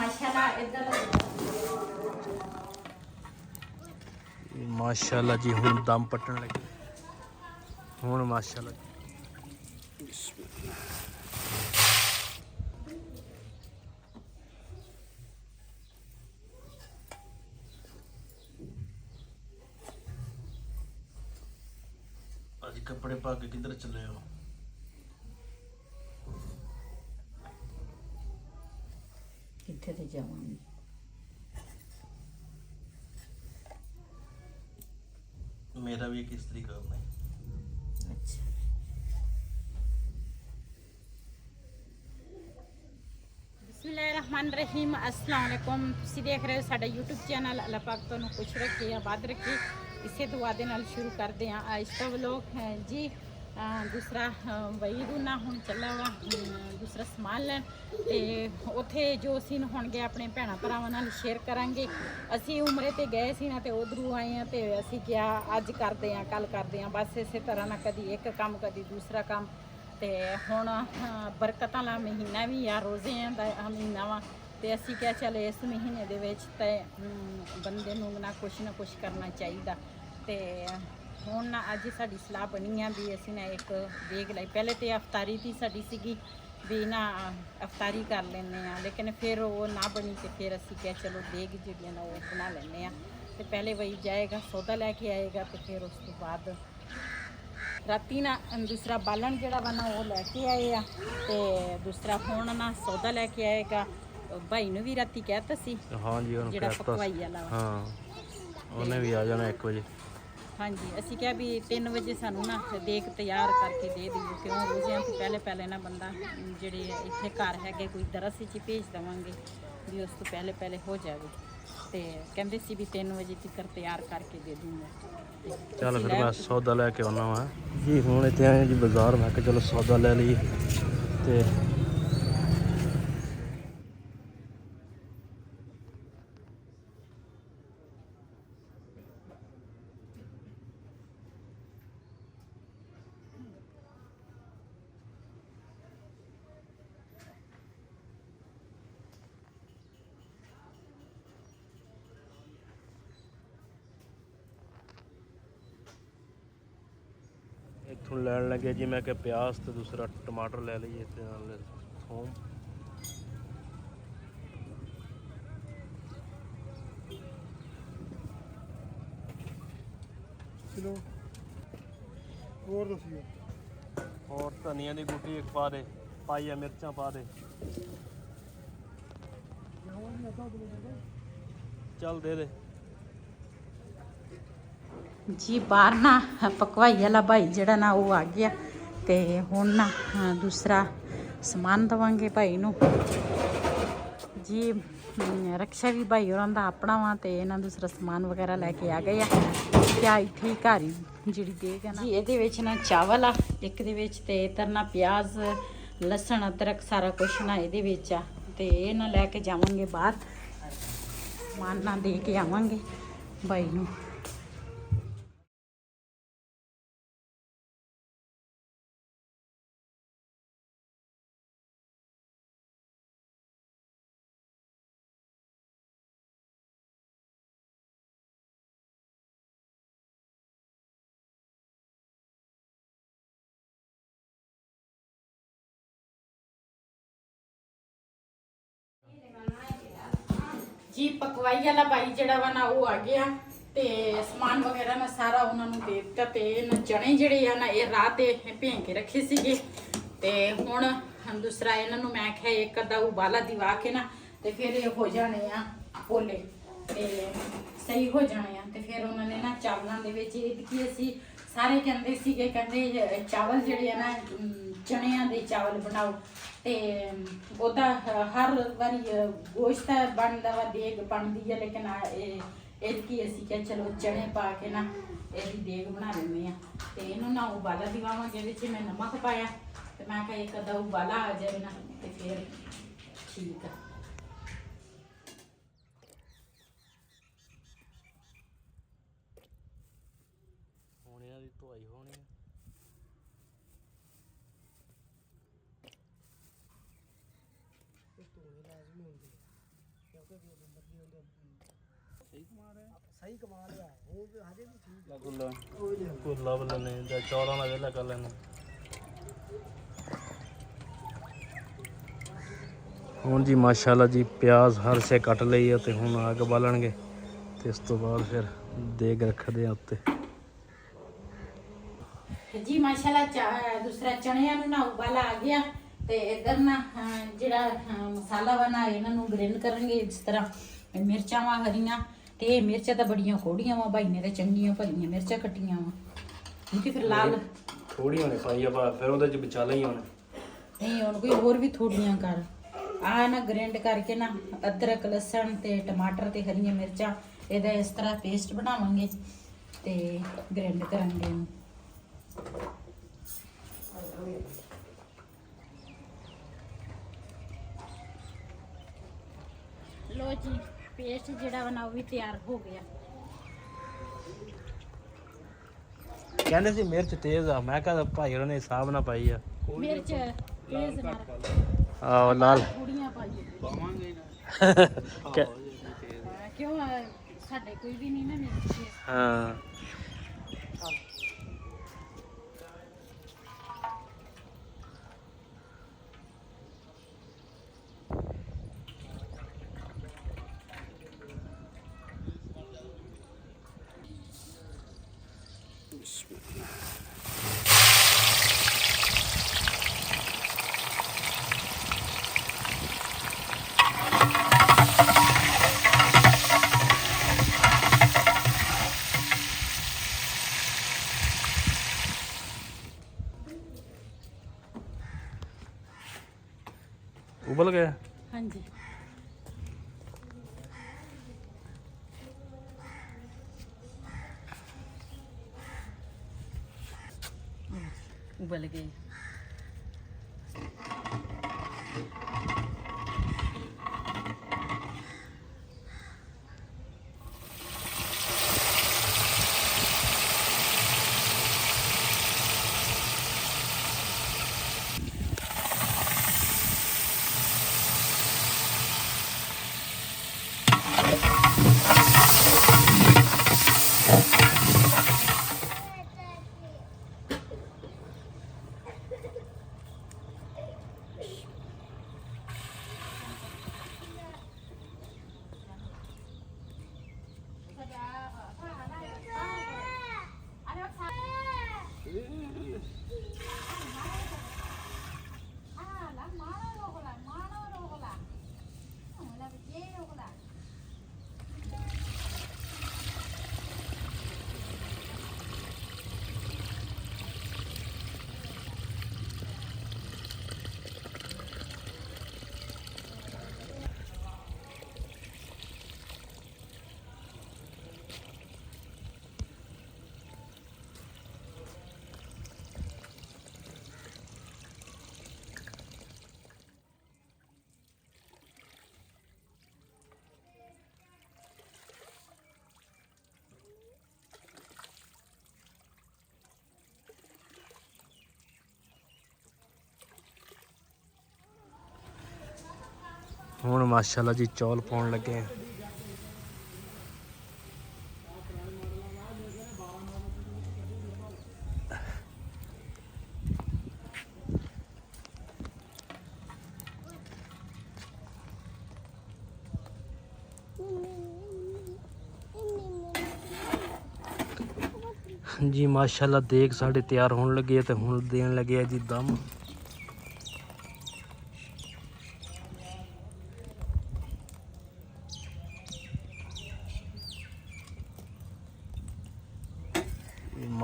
माशाल्लाह इधर माशाल्लाह जी हुण दम पट्टन लगे हुण माशाल्लाह आज कपड़े पा के किधर चले हो किथे ते जावांगी मेरा भी एक इस्त्री करना है अच्छा बिस्मिल्लाहिर्रहमानिर्रहीम अस्सलाम वालेकुम ਤੁਸੀਂ ਦੇਖ ਰਹੇ ਹੋ ਸਾਡਾ YouTube ਚੈਨਲ ਅੱਲਾਹ ਪਾਕ ਤੁਹਾਨੂੰ ਖੁਸ਼ ਰੱਖੇ ਆਬਾਦ ਰੱਖੇ ਇਸੇ ਦੁਆ ਦੇ ਨਾਲ ਸ਼ੁਰੂ ਕਰਦੇ ਹਾਂ ਅੱਜ ਦਾ ਵਲੋਗ ਜੀ दूसरा वही ना ਹੁਣ ਚੱਲਾ ਵਾ ਦੂਸਰਾ ਸਮਾਨ ਲੈਣ ਤੇ ਉੱਥੇ ਜੋ ਸੀਨ ਹੋਣਗੇ ਆਪਣੇ ਭੈਣਾਂ ਭਰਾਵਾਂ ਨਾਲ ਸ਼ੇਅਰ ਕਰਾਂਗੇ ਅਸੀਂ ਉਮਰੇ ਤੇ ਗਏ ਸੀ ਨਾ ਤੇ ਉਧਰੋਂ ਆਏ ਆ ਤੇ ਅਸੀਂ ਕਿਹਾ ਅੱਜ ਕਰਦੇ ਆ ਕੱਲ ਕਰਦੇ ਆ ਬਸ ਇਸੇ ਤਰ੍ਹਾਂ ਨਾ ਕਦੀ ਇੱਕ ਕੰਮ ਕਦੀ ਦੂਸਰਾ ਕੰਮ ਤੇ ਹੁਣ ਬਰਕਤਾਂ ਵਾਲਾ ਮਹੀਨਾ ਵੀ ਆ ਰੋਜ਼ਿਆਂ ਦਾ ਮਹੀਨਾ ਵਾ ਤੇ ਅਸੀਂ ਕਿਹਾ ਚੱਲ ਇਸ ਮਹੀਨੇ ਦੇ ਵਿੱਚ ਤੇ ਬੰਦੇ ਨੂੰ ਨਾ ਕੁਛ ਕਰਨਾ ਚਾਹੀਦਾ ਤੇ ਹੁਣ ਨਾ ਅੱਜ ਸਾਡੀ ਸਲਾਹ ਬਣੀ ਆ ਵੀ ਅਸੀਂ ਨਾ ਇੱਕ ਦੇਗ ਲਈ ਪਹਿਲੇ ਤੇ ਅਫਤਾਰੀ ਦੀ ਸਾਡੀ ਸੀਗੀ ਵੀ ਨਾ ਅਫਤਾਰੀ ਕਰ ਲੈਂਦੇ ਆ ਲੇਕਿਨ ਫਿਰ ਉਹ ਨਾ ਬਣੀ ਤੇ ਫਿਰ ਅਸੀਂ ਕਿਹਾ ਚਲੋ ਦੇਗ ਜਿਹੜੀਆਂ ਨਾ ਉਹ ਬਣਾ ਲੈਂਦੇ ਆ ਤੇ ਪਹਿਲੇ ਵਹੀ ਜਾਏਗਾ ਸੌਦਾ ਲੈ ਕੇ ਆਏਗਾ ਤੇ ਫਿਰ ਉਸ ਤੋਂ ਬਾਅਦ ਰਾਤੀ ਨਾ ਦੂਸਰਾ ਬਾਲਣ ਜਿਹੜਾ ਵਾ ਨਾ ਉਹ ਲੈ ਕੇ ਆਏ ਆ ਤੇ ਦੂਸਰਾ ਹੁਣ ਨਾ ਸੌਦਾ ਲੈ ਕੇ ਆਏਗਾ ਭਾਈ ਨੂੰ ਵੀ ਰਾਤੀ ਕਹਿਤਾ ਸੀ ਹਾਂ ਜੀ ਉਹਨੂੰ ਜਿਹੜਾ ਪਕਵਾਈ ਵਾਲਾ ਹਾਂ ਉਹਨੇ ਵੀ ਆ ਜਾਣਾ 1 ਵਜੇ ਹਾਂਜੀ ਅਸੀਂ ਕਿਹਾ ਵੀ 3 ਵਜੇ ਸਾਨੂੰ ਨਾ ਦੇਗ ਤਿਆਰ ਕਰਕੇ ਦੇ ਦਿਓ ਕਿਉਂ ਰੋਜ਼ਿਆਂ ਤੋਂ ਪਹਿਲੇ ਨਾ ਬੰਦਾ ਜਿਹੜੇ ਇੱਥੇ ਘਰ ਹੈਗੇ ਕੋਈ ਦਰਸ ਵਿੱਚ ਭੇਜ ਦੇਵਾਂਗੇ ਵੀ ਉਸ ਤੋਂ ਪਹਿਲੇ ਹੋ ਜਾਵੇ ਤੇ ਕਹਿੰਦੇ ਸੀ ਵੀ 3 ਵਜੇ ਤੱਕ ਤਿਆਰ ਕਰਕੇ ਦੇ ਦੂੰਗਾ ਚੱਲ ਫਿਰ ਮੈਂ ਸੌਦਾ ਲੈ ਕੇ ਆਉਣਾ ਵਾ ਜੀ ਹੁਣ ਇੱਥੇ ਆਏ ਜੀ ਬਾਜ਼ਾਰ ਮੈਂ ਕਿਹਾ ਚਲੋ ਸੌਦਾ ਲੈ ਲਈਏ ਤੇ ਇੱਥੋਂ ਲੈਣ ਲੱਗੇ ਜੀ ਮੈਂ ਕਿਹਾ ਪਿਆਜ਼ ਤੇ ਦੂਸਰਾ ਟਮਾਟਰ ਲੈ ਲਈਏ ਤੇ ਨਾਲ ਥੋਮ ਕਿਲੋ ਹੋਰ ਦੱਸਿਓ ਹੋਰ ਧਨੀਆ ਦੀ ਗੁੱਟੀ ਇੱਕ ਪਾ ਦੇ ਪਾਈਆ ਮਿਰਚਾਂ ਪਾ ਦੇ ਚੱਲ ਦੇ ਦੇ ਜੀ ਬਾਹਰ ਨਾ ਪਕਵਾਈ ਵਾਲਾ ਭਾਈ ਜਿਹੜਾ ਨਾ ਉਹ ਆ ਗਿਆ ਤੇ ਹੁਣ ਨਾ ਦੂਸਰਾ ਸਮਾਨ ਦਵਾਂਗੇ ਭਾਈ ਨੂੰ ਜੀ ਰਕਸ਼ਾ ਵੀ ਭਾਈ ਹੋਰਾਂ ਦਾ ਆਪਣਾ ਵਾ ਤੇ ਇਹਨਾਂ ਦੂਸਰਾ ਸਮਾਨ ਵਗੈਰਾ ਲੈ ਕੇ ਆ ਗਏ ਆ ਕਿਆ ਇੱਥੇ ਘਰ ਹੀ ਜਿਹੜੀ ਦੇਗ ਹੈ ਨਾ ਜੀ ਇਹਦੇ ਵਿੱਚ ਨਾ ਚਾਵਲ ਆ ਇੱਕ ਦੇ ਵਿੱਚ ਤੇ ਤਰਨਾ ਪਿਆਜ਼ ਲਸਣ ਅਦਰਕ ਸਾਰਾ ਕੁਛ ਨਾ ਇਹਦੇ ਵਿੱਚ ਆ ਤੇ ਇਹ ਨਾ ਲੈ ਕੇ ਜਾਵਾਂਗੇ ਬਾਹਰ ਸਮਾਨ ਨਾ ਦੇ ਕੇ ਆਵਾਂਗੇ ਭਾਈ ਨੂੰ ਜੀ ਪਕਵਾਈ ਵਾਲਾ ਭਾਈ ਜਿਹੜਾ ਵਾ ਨਾ ਉਹ ਆ ਗਿਆ ਤੇ ਸਮਾਨ ਵਗੈਰਾ ਨਾ ਸਾਰਾ ਉਹਨਾਂ ਨੂੰ ਦੇ ਦਿੱਤਾ ਤੇ ਇਹਨਾਂ ਚਣੇ ਜਿਹੜੇ ਆ ਨਾ ਇਹ ਰਾਤ ਦੇ ਭੇਂ ਕੇ ਰੱਖੇ ਸੀਗੇ ਤੇ ਹੁਣ ਦੂਸਰਾ ਇਹਨਾਂ ਨੂੰ ਮੈਂ ਕਿਹਾ ਇੱਕ ਅੱਧਾ ਉਬਾਲਾ ਦਿਵਾ ਕੇ ਨਾ ਤੇ ਫਿਰ ਇਹ ਹੋ ਜਾਣੇ ਆ ਪੋਲੇ ਤੇ ਸਹੀ ਹੋ ਜਾਣੇ ਆ ਤੇ ਫਿਰ ਉਹਨਾਂ ਨੇ ਨਾ ਚਾਵਲਾਂ ਦੇ ਵਿੱਚ ਇਹ ਕੀ ਅਸੀਂ ਸਾਰੇ ਕਹਿੰਦੇ ਸੀਗੇ ਕਹਿੰਦੇ ਚਾਵਲ ਜਿਹੜੇ ਆ ਨਾ ਚਣਿਆਂ ਦੇ ਚਾਵਲ ਬਣਾਓ ਤੇ ਉਹਦਾ ਹਰ ਵਾਰੀ ਗੋਸ਼ਤ ਬਣਦਾ ਵਾ ਦੇਗ ਬਣਦੀ ਹੈ ਲੇਕਿਨ ਇਹ ਕੀ ਅਸੀਂ ਕਿਹਾ ਚਲੋ ਚਣੇ ਪਾ ਕੇ ਨਾ ਇਹਦੀ ਦੇਗ ਬਣਾ ਲੈਂਦੇ ਆ ਤੇ ਇਹਨੂੰ ਨਾ ਉਬਾਲਾ ਦਿਵਾਵਾਂਗੇ ਇਹਦੇ 'ਚ ਮੈਂ ਨਮਕ ਪਾਇਆ ਤੇ ਮੈਂ ਕਿਹਾ ਇੱਕ ਅੱਧਾ ਉਬਾਲਾ ਆ ਜਾਵੇ ਨਾ ਤੇ ਫਿਰ ਠੀਕ ਆ ਹੁਣ ਇਹਨਾਂ ਦੀ ਧੁਆਈ ਹੋਣੀ ਹੈ ਧੋਣੇ ਲਾਜ਼ਮੀ ਹੁੰਦੇ ਸਹੀ ਕਮਾ ਲਿਆ ਉਹ ਹਜੇ ਵੀ ਠੀਕ ਕੁੱਲਾ ਬੱਲਾ ਨੇ ਜਾਂ ਚੌਲਾਂ ਦਾ ਵੇਲਾ ਕਰ ਲੈਣਾ। ਹੁਣ ਜੀ ਮਾਸ਼ਾਅੱਲਾ ਜੀ ਪਿਆਜ਼ ਹਰ ਸੇ ਕੱਟ ਲਈ ਆ ਤੇ ਹੁਣ ਅੱਗ ਬਾਲਣਗੇ ਤੇ ਇਸ ਤੋਂ ਬਾਅਦ ਫਿਰ ਦੇਗ ਰੱਖਦੇ ਆ ਉੱਤੇ। ਜੀ ਮਾਸ਼ਾਅੱਲਾ ਦੂਸਰਾ ਚਣਿਆਂ ਨੂੰ ਨਾ ਉਬਾਲਾ ਆ ਗਿਆ ਤੇ ਇਧਰ ਨਾ ਜਿਹੜਾ ਮਸਾਲਾ ਬਣਾ ਇਹਨਾਂ ਨੂੰ ਗ੍ਰਿੰਡ ਕਰਾਂਗੇ ਜਿਸ ਤਰ੍ਹਾਂ ਮਿਰਚਾਂ ਵਾ ਹਰੀਆਂ ਤੇ ਇਹ ਮਿਰਚਾਂ ਤਾਂ ਬੜੀਆਂ ਕੋੜੀਆਂ ਵਾ ਭਾਈ ਨੇ ਤੇ ਚੰਗੀਆਂ ਭਲੀਆਂ ਮਿਰਚਾਂ ਕੱਟੀਆਂ ਵਾ ਕਿਉਂਕਿ ਫਿਰ ਲਾਲ ਥੋੜੀਆਂ ਨੇ ਪਾਈਆਂ ਪਰ ਫਿਰ ਉਹਦੇ ਚ ਵਿਚਾਲਾ ਹੀ ਹੁਣ ਨਹੀਂ ਹੁਣ ਕੋਈ ਹੋਰ ਵੀ ਥੋੜੀਆਂ ਕਰ ਆ ਨਾ ਗ੍ਰਿੰਡ ਕਰਕੇ ਨਾ ਅਦਰਕ ਲਸਣ ਤੇ ਟਮਾਟਰ ਤੇ ਹਰੀਆਂ ਮਿਰਚਾਂ ਇਹਦਾ ਇਸ ਤਰ੍ਹਾਂ ਪੇਸਟ ਬਣਾਵਾਂਗੇ ਤੇ ਗ੍ਰਿੰਡ ਕਰਾਂਗੇ ਇਹਨੂੰ। ਲੋ ਜੀ ਪੇਸਟ ਜਿਹੜਾ ਵਾ ਨਾ ਉਹ ਵੀ ਤਿਆਰ ਹੋ ਗਿਆ। ਕਹਿੰਦੇ ਸੀ ਮਿਰਚ ਤੇਜ਼ ਆ ਮੈਂ ਕਿਹਾ ਭਾਈ ਉਹਨਾਂ ਨੇ ਹਿਸਾਬ ਨਾਲ ਪਾਈ ਆ ਮਿਰਚ ਤੇਜ਼ ਨਾ ਆਹ ਲਾਲ ਥੋੜੀਆਂ ਪਾਈਏ ਪਾਵਾਂਗੇ ਕਿਉਂ ਸਾਡੇ ਕੋਈ ਵੀ ਨਹੀਂ ਨਾ ਮਿਰਚ ਤੇਜ਼। ਹਾਂ उबल गया। हाँ जी उबल गए। ਹੁਣ ਮਾਸ਼ਾਅੱਲਾ ਜੀ ਚੌਲ ਪਾਉਣ ਲੱਗੇ ਆ। ਜੀ ਮਾਸ਼ਾਅੱਲਾ ਦੇਗ ਸਾਡੇ ਤਿਆਰ ਹੋਣ ਲੱਗੇ ਤੇ ਹੁਣ ਦੇਣ ਲੱਗੇ ਆ ਜੀ ਦਮ।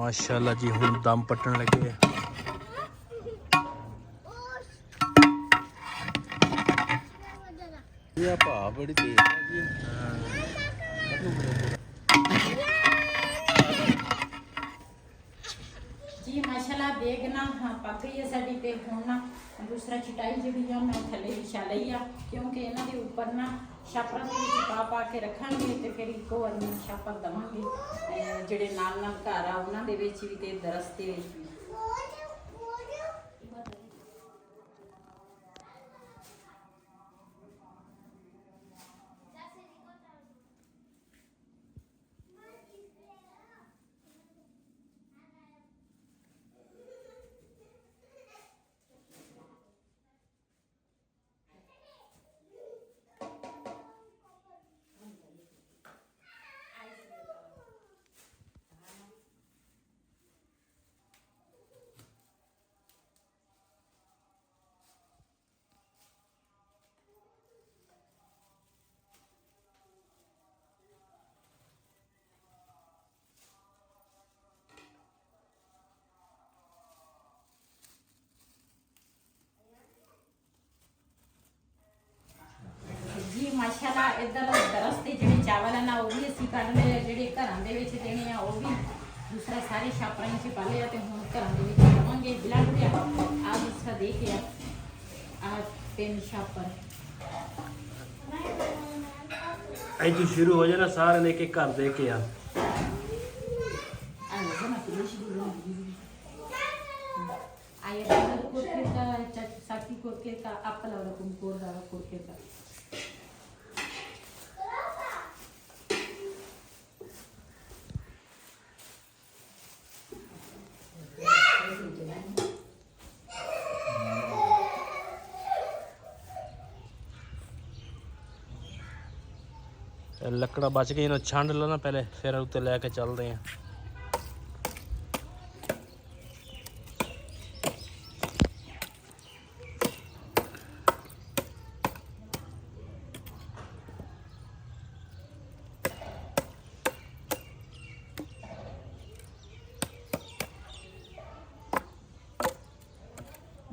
माशाल्लाह जी हुण दम पट्टन लगे ਇਹ ਭਾ ਬੜੀ ਤੇਜ਼ ਹੈ ਜੀ। जी माशाल्लाह देग ना पक गई है साडी ते हुण ना दूसरा चटाई जिहड़ी आ मैं थल्ले विछा लई आ क्योंकि इन्हां दे उपर ना छापरां दे विच पा के रखांगे ते फिर इक्को वार छापर दवांगे जिहड़े नाल नाल घर आ उन्हां दे विच भी ते दरस दे विच भी। ਇੱਦਾਂ ਦਾ ਦਰਸ ਤੇ ਜਿਹੜੇ ਚਾਵਲ ਆ ਨਾ ਉਹ ਵੀ ਅਸੀਂ ਕੱਢ ਲਏ ਆ, ਜਿਹੜੇ ਘਰਾਂ ਦੇ ਵਿੱਚ ਦੇਣੇ ਆ ਉਹ ਵੀ ਦੂਸਰਾ ਸਾਰੇ ਛਾਪਰਾਂ 'ਚ ਪਾ ਲਿਆ ਤੇ ਹੁਣ ਘਰਾਂ ਦੇ ਵਿੱਚ ਲਵਾਂਗੇ ਬਿਲਾ ਗੁੜਿਆ ਆ ਦੂਸਰਾ ਦੇ ਕੇ ਆ 3 ਛਾਪਰ ਇੱਥੋਂ ਸ਼ੁਰੂ ਹੋ ਜਾਣਾ ਸਾਰੇ ਨੇ ਇੱਕ ਘਰ ਦੇ ਕੇ ਆ Air dari kurketa, saki kurketa, apa lah udah kumpul darah kurketa. ਲੱਕੜਾ ਬਚ ਗਈ, ਇਹਨੂੰ ਛੰਡ ਲਓ ਨਾ ਪਹਿਲੇ, ਫਿਰ ਉੱਤੇ ਲੈ ਕੇ ਚੱਲਦੇ ਆ।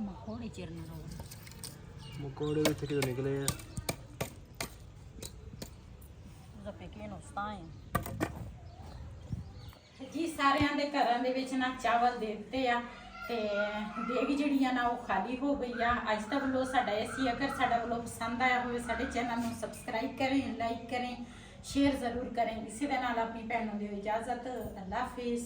Mahori cerna rawa. ਮਕੌੜੇ ਵਿੱਚ ਕਿਦੋਂ ਨਿਕਲੇ ਆ? ਉਹਦਾ pequeno stain. ਜੀ ਸਾਰਿਆਂ ਦੇ ਘਰਾਂ ਦੇ ਵਿੱਚ ਨਾ ਚਾਵਲ ਦੇ ਦਿੱਤੇ ਆ ਤੇ ਦੇਗ ਜਿਹੜੀਆਂ ਨਾ ਉਹ ਖਾਲੀ ਹੋ ਗਈ ਆ। ਅੱਜ ਦਾ ਵਲੋਗ ਸਾਡਾ ਇਹ ਸੀ। ਅਗਰ ਸਾਡਾ ਵਲੋਗ ਪਸੰਦ ਆਇਆ ਹੋਵੇ ਸਾਡੇ ਚੈਨਲ ਨੂੰ ਸਬਸਕ੍ਰਾਈਬ ਕरें, ਲਾਈਕ करें, शेयर ज़रूर करें। इसी ਦੇ ਨਾਲ ਆਪਣੀ ਭੈਣ ਨੂੰ ਦਿਓ ਇਜਾਜ਼ਤ। ਅੱਲਾ ਹਾਫਿਜ਼।